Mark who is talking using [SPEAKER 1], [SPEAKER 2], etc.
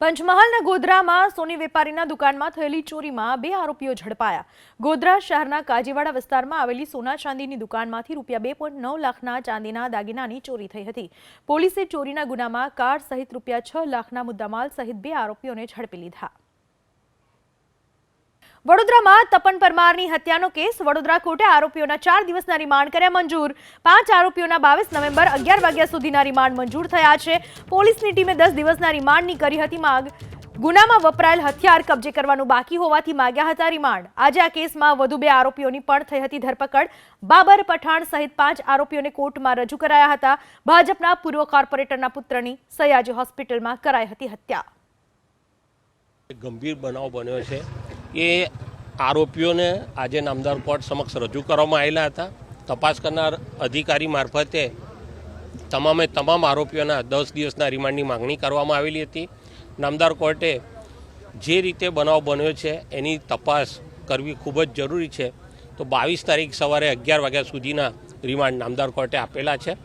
[SPEAKER 1] પંચમહાલના ગોધરામાં સોની વેપારીના દુકાનમાં થયેલી ચોરીમાં 2 આરોપીઓ ઝડપાયા। ગોધરા શહેરના કાજીવાડા વિસ્તારમાં આવેલી સોના ચાંદીની દુકાનમાંથી ₹2.9 લાખના ચાંદીના દાગીનાની ચોરી થઈ હતી। પોલીસે ચોરીના ગુનામાં કાર સહિત ₹6 લાખના મુદ્દામાલ સહિત 2 આરોપીઓને ઝડપી લીધા। વડોદરામાં તપન પરમારની હત્યાનો કેસ। વડોદરા કોર્ટે આરોપીઓના 4 દિવસના રિમાન્ડ કર્યા મંજૂર। 5 આરોપીઓના 22 નવેમ્બર 11 વાગ્યા સુધીના રિમાન્ડ મંજૂર થયા છે। પોલીસની ટીમે 10 દિવસના રિમાન્ડની કરી હતી માંગ। ગુનામાં વપરાયેલ હથિયાર કબજે કરવાનું બાકી હોવાથી માંગ્યા હતા રિમાન્ડ। આજે આ કેસમાં વધુ 2 આરોપીઓની પણ થઈ હતી ધરપકડ। બાબર પઠાણ સહિત 5 આરોપીઓને કોર્ટમાં રજૂ કરાયા હતા। ભાજપના પૂર્વ કોર્પોરેટરના પુત્રની સયાજી હોસ્પિટલમાં કરાઈ હતી હત્યા।
[SPEAKER 2] ગંભીર બનાવ બન્યો છે એ આરોપીઓને આજે નામદાર કોર્ટ સમક્ષ રજૂ કરવામાં આવેલા હતા। તપાસ કરનાર અધિકારી મારફતે તમામ આરોપીઓના 10 દિવસના રિમાન્ડની માંગણી કરવામાં આવેલી હતી। નામદાર કોર્ટે જે રીતે બનાવ બન્યો છે એની તપાસ કરવી ખૂબ જ જરૂરી છે, તો 22 તારીખ સવારે 11 વાગ્યા સુધીના રિમાન્ડ નામદાર કોર્ટે આપેલા છે।